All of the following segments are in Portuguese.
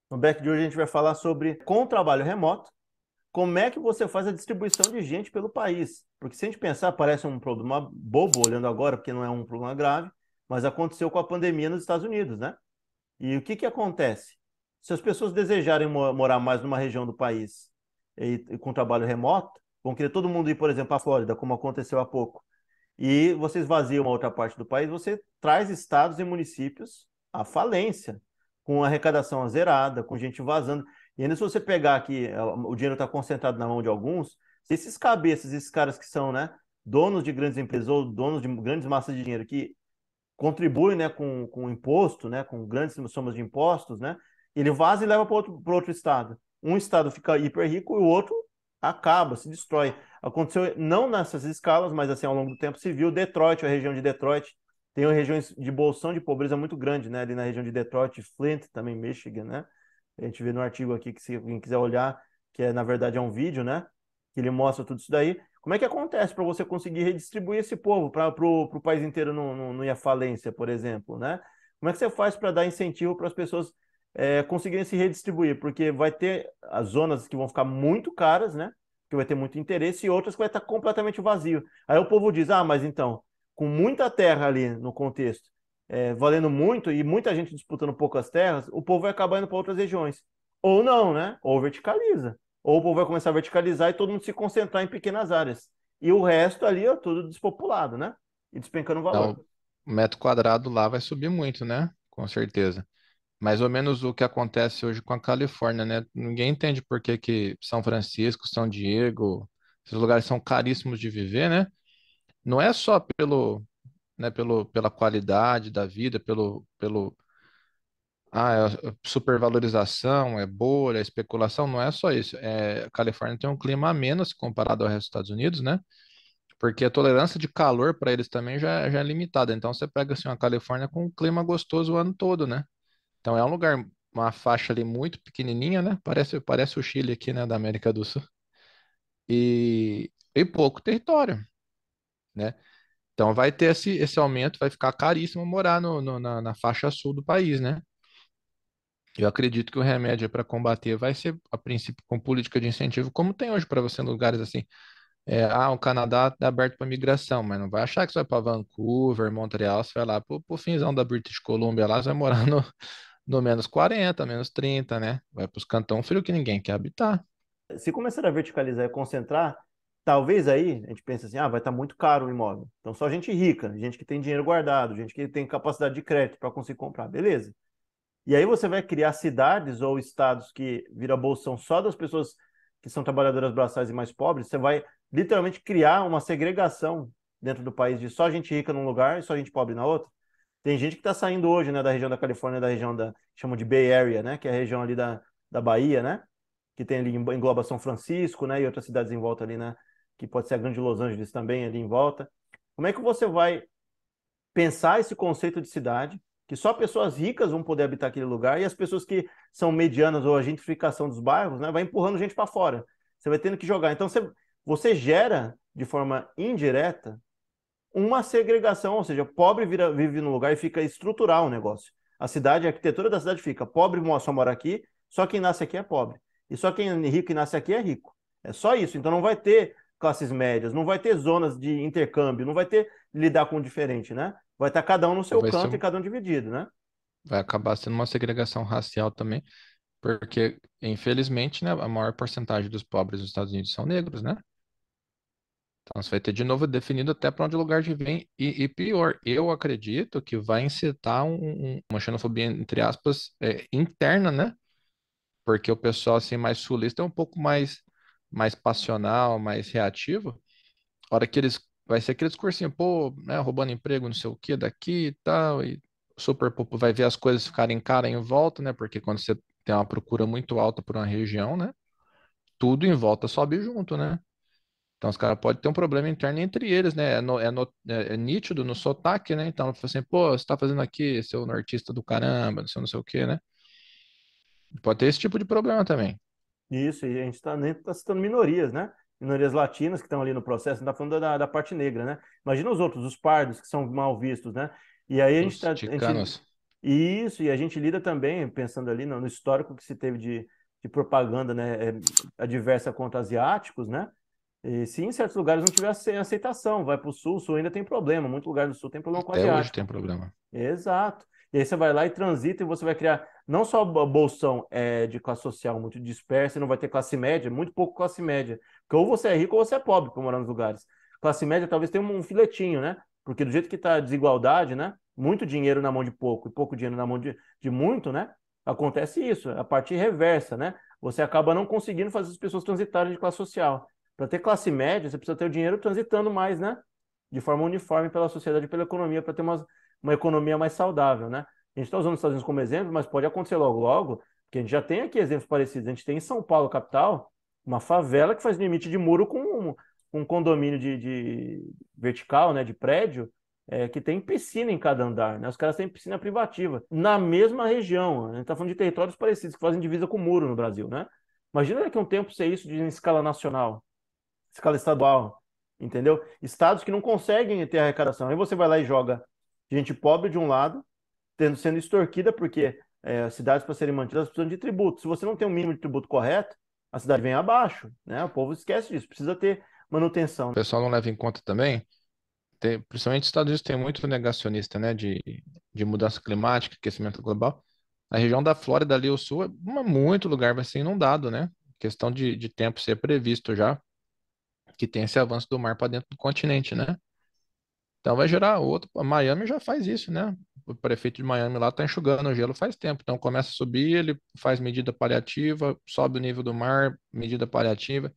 No Back de hoje a gente vai falar sobre, com o trabalho remoto, como é que você faz a distribuição de gente pelo país. Porque se a gente pensar, parece um problema bobo olhando agora, porque não é um problema grave, mas aconteceu com a pandemia nos Estados Unidos, né? E o que que acontece? Se as pessoas desejarem morar mais numa região do país e com trabalho remoto, vão querer todo mundo ir, por exemplo, para a Flórida, como aconteceu há pouco, e você esvazia uma outra parte do país, você traz estados e municípios à falência, com arrecadação zerada, com gente vazando. E ainda se você pegar aqui, o dinheiro está concentrado na mão de alguns, se esses cabeças, esses caras que são, né, donos de grandes empresas ou donos de grandes massas de dinheiro que contribuem, né, com imposto, né, com grandes somas de impostos, né, ele vaza e leva para outro estado. Um estado fica hiper rico e o outro acaba, se destrói. Aconteceu não nessas escalas, mas assim ao longo do tempo se viu Detroit, a região de Detroit, tem regiões de bolsão de pobreza muito grande, né, ali na região de Detroit, Flint, também Michigan, né? A gente vê no artigo aqui que se alguém quiser olhar, que é na verdade é um vídeo, né, que ele mostra tudo isso daí. Como é que acontece para você conseguir redistribuir esse povo para o país inteiro não ir à falência, por exemplo, né? Como é que você faz para dar incentivo para as pessoas conseguirem se redistribuir? Porque vai ter as zonas que vão ficar muito caras, né? Que vai ter muito interesse, e outras que vai estar completamente vazio. Aí o povo diz, ah, mas então, com muita terra ali no contexto, valendo muito, e muita gente disputando poucas terras, o povo vai acabar indo para outras regiões. Ou não, né? Ou verticaliza. Ou o povo vai começar a verticalizar e todo mundo se concentrar em pequenas áreas. E o resto ali, ó, tudo despopulado, né? E despencando o valor. Então, o metro quadrado lá vai subir muito, né? Com certeza. Mais ou menos o que acontece hoje com a Califórnia, né? Ninguém entende por que que São Francisco, São Diego, esses lugares são caríssimos de viver, né? Não é só pela qualidade da vida, é supervalorização, é bolha, é especulação, não é só isso. A Califórnia tem um clima ameno se comparado ao resto dos Estados Unidos, né? Porque a tolerância de calor para eles também já é limitada. Então você pega assim uma Califórnia com um clima gostoso o ano todo, né? Então é um lugar, uma faixa ali muito pequenininha, né? Parece o Chile aqui, né, da América do Sul. E pouco território, né? Então vai ter esse aumento, vai ficar caríssimo morar na faixa sul do país, né? Eu acredito que o remédio para combater vai ser, a princípio, com política de incentivo, como tem hoje para você em lugares assim. O Canadá está aberto para migração, mas não vai achar que você vai para Vancouver, Montreal, você vai lá pro finzão da British Columbia lá, você vai morar no -40, -30, né? Vai para os cantão frio que ninguém quer habitar. Se começar a verticalizar e concentrar, talvez aí a gente pense assim, ah, vai estar muito caro o imóvel. Então só gente rica, gente que tem dinheiro guardado, gente que tem capacidade de crédito para conseguir comprar, beleza? E aí você vai criar cidades ou estados que vira bolsão só das pessoas que são trabalhadoras braçais e mais pobres. Você vai literalmente criar uma segregação dentro do país de só gente rica num lugar e só gente pobre na outra. Tem gente que está saindo hoje, né, da região da Califórnia, da região da, chamam de Bay Area, né, que é a região ali da Bahia, né, que tem ali engloba São Francisco, né, e outras cidades em volta ali, né, que pode ser a grande Los Angeles também ali em volta. Como é que você vai pensar esse conceito de cidade, que só pessoas ricas vão poder habitar aquele lugar e as pessoas que são medianas ou a gentrificação dos bairros, né, vai empurrando gente para fora. Você vai tendo que jogar. Então você gera de forma indireta uma segregação, ou seja, pobre vive no lugar e fica estrutural o negócio. A cidade, a arquitetura da cidade fica pobre só mora aqui, só quem nasce aqui é pobre. E só quem é rico e nasce aqui é rico. É só isso. Então não vai ter classes médias, não vai ter zonas de intercâmbio, não vai ter lidar com o diferente, né? Vai estar cada um no seu Vai ser, canto e cada um dividido, né? vai acabar sendo uma segregação racial também, porque, infelizmente, né, a maior porcentagem dos pobres nos Estados Unidos são negros, né? Então, você vai ter de novo definido até para onde o lugar de vem. E pior, eu acredito que vai incitar uma xenofobia, entre aspas, interna, né? Porque o pessoal assim, mais sulista é um pouco mais passional, mais reativo. A hora que eles. Vai ser aqueles cursinhos, pô, né, roubando emprego, não sei o que, daqui e tal. E vai ver as coisas ficarem cara em volta, né? Porque quando você tem uma procura muito alta por uma região, né? Tudo em volta sobe junto, né? Então, os caras podem ter um problema interno entre eles, né? É nítido no sotaque, né? Então, fala assim, pô, você tá fazendo aqui, seu nortista do caramba, não sei o quê, né? Pode ter esse tipo de problema também. Isso, e a gente está nem tá citando minorias, né? minorias latinas que estão ali no processo, não está falando da parte negra, né? Imagina os outros, os pardos, que são mal vistos, né? E aí Os a gente ticanos. isso, e a gente lida também, pensando ali no histórico que se teve de propaganda, né, adversa contra asiáticos, né? E se em certos lugares não tiver aceitação, vai para o sul ainda tem problema, muito lugar do sul tem problema com Até hoje tem asiático. problema. Exato. E aí você vai lá e transita e você vai criar não só bolsão de classe social muito dispersa, e não vai ter classe média, muito pouco classe média. Porque ou você é rico ou você é pobre para morar nos lugares. Classe média talvez tenha um filetinho, né? Porque do jeito que está a desigualdade, né? Muito dinheiro na mão de pouco e pouco dinheiro na mão de muito, né? Acontece isso, a parte reversa, né? Você acaba não conseguindo fazer as pessoas transitarem de classe social. Para ter classe média, você precisa ter o dinheiro transitando mais, né? De forma uniforme pela sociedade e pela economia, para ter uma economia mais saudável, né? A gente está usando os Estados Unidos como exemplo, mas pode acontecer logo, logo, porque a gente já tem aqui exemplos parecidos. A gente tem em São Paulo, capital, uma favela que faz limite de muro com um condomínio de vertical, né, de prédio, que tem piscina em cada andar, né? Os caras têm piscina privativa na mesma região. A gente está falando de territórios parecidos que fazem divisa com muro no Brasil, né? Imagina daqui a um tempo ser isso em escala nacional, escala estadual, entendeu? Estados que não conseguem ter arrecadação. Aí você vai lá e joga gente pobre de um lado, sendo extorquida, porque cidades para serem mantidas precisam de tributo. Se você não tem um mínimo de tributo correto, a cidade vem abaixo, né? O povo esquece disso, precisa ter manutenção. O pessoal não leva em conta também, principalmente os Estados Unidos tem muito negacionista, né, de mudança climática, aquecimento global. A região da Flórida ali, o sul, muito lugar vai ser inundado, né? Questão de tempo ser previsto já, que tem esse avanço do mar para dentro do continente, né? Então vai gerar outro. Miami já faz isso, né? O prefeito de Miami lá está enxugando o gelo faz tempo. Então começa a subir, ele faz medida paliativa, sobe o nível do mar, medida paliativa.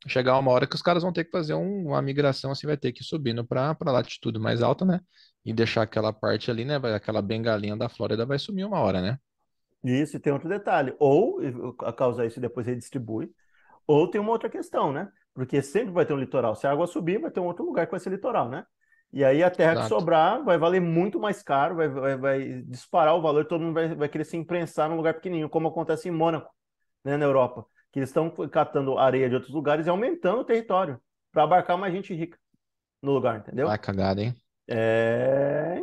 Chegar uma hora que os caras vão ter que fazer uma migração, assim, vai ter que ir subindo para latitude mais alta, né? E deixar aquela parte ali, né? Aquela bengalinha da Flórida vai sumir uma hora, né? Isso, e tem outro detalhe. Ou a causa isso e depois redistribui, ou tem uma outra questão, né? Porque sempre vai ter um litoral. Se a água subir, vai ter um outro lugar que vai ser litoral, né? E aí a terra que Exato. sobrar vai valer muito mais caro, vai disparar o valor, todo mundo vai querer se imprensar num lugar pequenininho, como acontece em Mônaco, né, na Europa, que eles estão catando areia de outros lugares e aumentando o território para abarcar mais gente rica no lugar, Olha entendeu? a cagada, hein?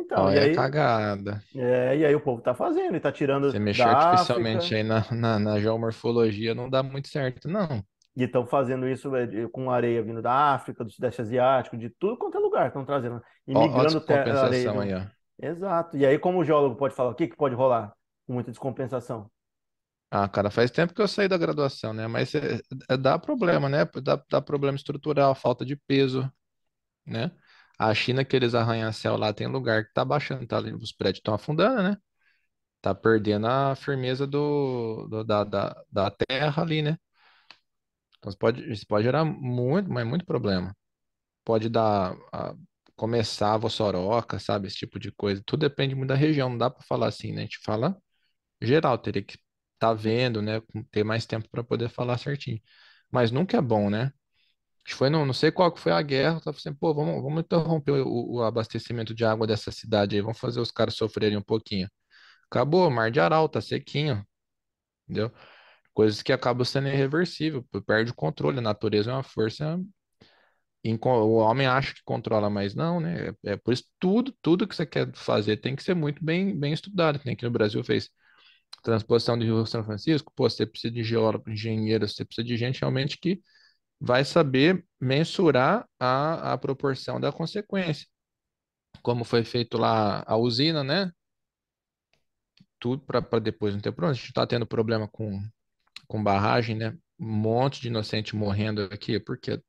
Então, Olha a cagada. e aí o povo tá fazendo e tá Você tirando mexer da artificialmente África aí na geomorfologia não dá muito certo, não. e estão fazendo isso com areia vindo da África, do Sudeste Asiático, de tudo quanto é lugar, estão trazendo, Ó a imigrando areia descompensação do. aí, ó. Exato. E aí, como o geólogo pode falar, o que que pode rolar com muita descompensação? Ah, cara, faz tempo que eu saí da graduação, né? Mas dá problema, né? Dá problema estrutural, falta de peso, né? A China, aqueles arranha-céu lá, tem lugar que tá baixando, tá ali, os prédios estão afundando, né? Tá perdendo a firmeza da terra ali, né? Então isso pode gerar muito, mas muito problema. Pode começar a vossoroca, sabe? Esse tipo de coisa. Tudo depende muito da região, não dá para falar assim, né? A gente fala geral, teria que estar vendo, né? Ter mais tempo para poder falar certinho. Mas nunca é bom, né? Acho que foi, não sei qual que foi a guerra, tava assim, pô, vamos interromper o abastecimento de água dessa cidade aí, vamos fazer os caras sofrerem um pouquinho. Acabou, Mar de Aral, tá sequinho, entendeu? Coisas que acabam sendo irreversível, perde o controle, a natureza é uma força, o homem acha que controla, mas não, né? É por isso tudo que você quer fazer tem que ser muito bem estudado, que nem aqui no Brasil fez transposição do Rio São Francisco, pô, você precisa de geólogo, engenheiro, você precisa de gente realmente que vai saber mensurar a proporção da consequência. Como foi feito lá a usina, né? Tudo para depois não ter problema. A gente está tendo problema com barragem, né? Um monte de inocente morrendo aqui, porque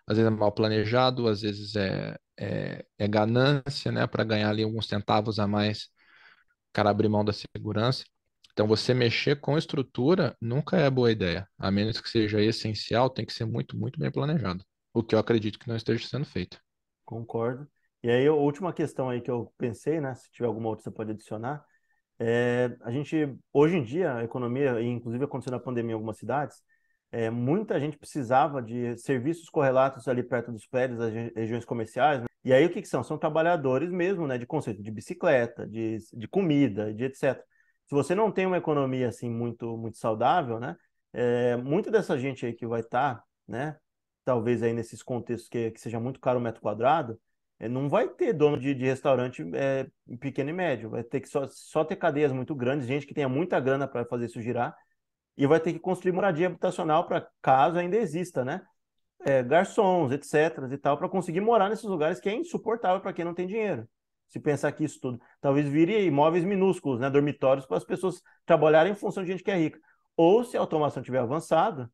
às vezes é mal planejado, às vezes é ganância, né? Para ganhar ali alguns centavos a mais, o cara abrir mão da segurança. Então, você mexer com estrutura nunca é boa ideia, a menos que seja essencial, tem que ser muito bem planejado. O que eu acredito que não esteja sendo feito. Concordo. E aí, a última questão aí que eu pensei, né? Se tiver alguma outra, você pode adicionar. A gente, hoje em dia, a economia, e inclusive aconteceu na pandemia em algumas cidades, muita gente precisava de serviços correlatos ali perto dos prédios, das regiões comerciais, né? E aí o que que são? São trabalhadores mesmo, né, de conceito de bicicleta, de comida, de etc. Se você não tem uma economia assim muito saudável, né, muita dessa gente aí que vai estar, né, talvez aí nesses contextos que seja muito caro o metro quadrado, não vai ter dono de restaurante pequeno e médio, vai ter que só ter cadeias muito grandes, gente que tenha muita grana para fazer isso girar, e vai ter que construir moradia habitacional para caso ainda exista, né? Garçons, etc. e tal, para conseguir morar nesses lugares que é insuportável para quem não tem dinheiro. Se pensar que isso tudo, talvez vire imóveis minúsculos, né? Dormitórios para as pessoas trabalharem em função de gente que é rica. Ou se a automação tiver avançado,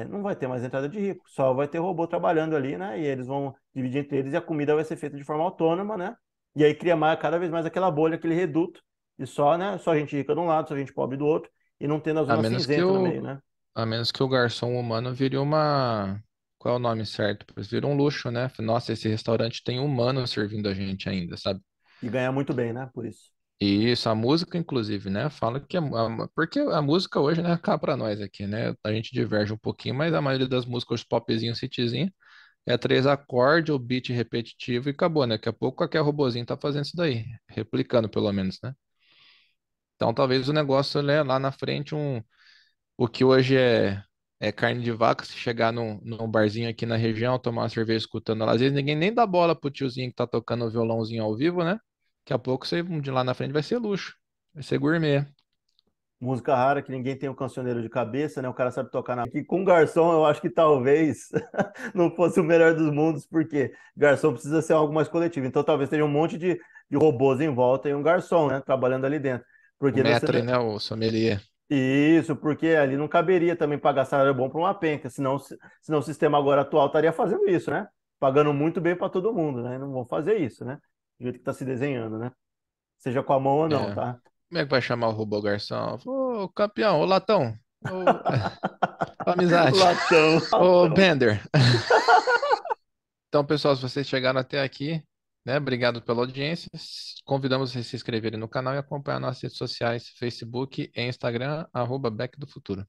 não vai ter mais entrada de rico, só vai ter robô trabalhando ali, né? E eles vão dividir entre eles e a comida vai ser feita de forma autônoma, né? E aí cria cada vez mais aquela bolha, aquele reduto, e só, né? Só gente rica de um lado, só gente pobre do outro, e não tendo a A zona menos que cinzenta no o, meio, né? a menos que o garçom humano vire uma. Qual é o nome certo? Pois vira um luxo, né? Nossa, esse restaurante tem humano servindo a gente ainda, sabe? E ganhar muito bem, né? Por isso. E isso, a música, inclusive, né? Fala que porque a música hoje, né, cá pra nós aqui, né? A gente diverge um pouquinho, mas a maioria das músicas, os popzinhos, cityzinho, é três acordes, o beat repetitivo e acabou, né? Daqui a pouco qualquer robozinho tá fazendo isso daí, replicando pelo menos, né? Então talvez o negócio, né, lá na frente, o que hoje é carne de vaca, se chegar num barzinho aqui na região, tomar uma cerveja escutando lá, às vezes ninguém nem dá bola pro tiozinho que tá tocando o violãozinho ao vivo, né? Daqui a pouco você, de lá na frente vai ser luxo, vai ser gourmet. Música rara que ninguém tem o cancioneiro de cabeça, né? O cara sabe tocar na. Que com garçom eu acho que talvez não fosse o melhor dos mundos, porque garçom precisa ser algo mais coletivo. Então talvez tenha um monte de robôs em volta e um garçom, né? Trabalhando ali dentro. O Porque você. maître, né, o sommelier. Isso, porque ali não caberia também pagar salário bom para uma penca, senão o sistema agora atual estaria fazendo isso, né? Pagando muito bem para todo mundo, né? Não vão fazer isso, né? Do jeito que está se desenhando, né? Seja com a mão ou não, É. tá? Como é que vai chamar o robô garçom? Ô, campeão, ô, latão, ô, amizade, Latão. ô, Bender. Então, pessoal, se vocês chegaram até aqui, né, obrigado pela audiência. Convidamos vocês a se inscreverem no canal e acompanhar nossas redes sociais, Facebook e Instagram, @Back do Futuro.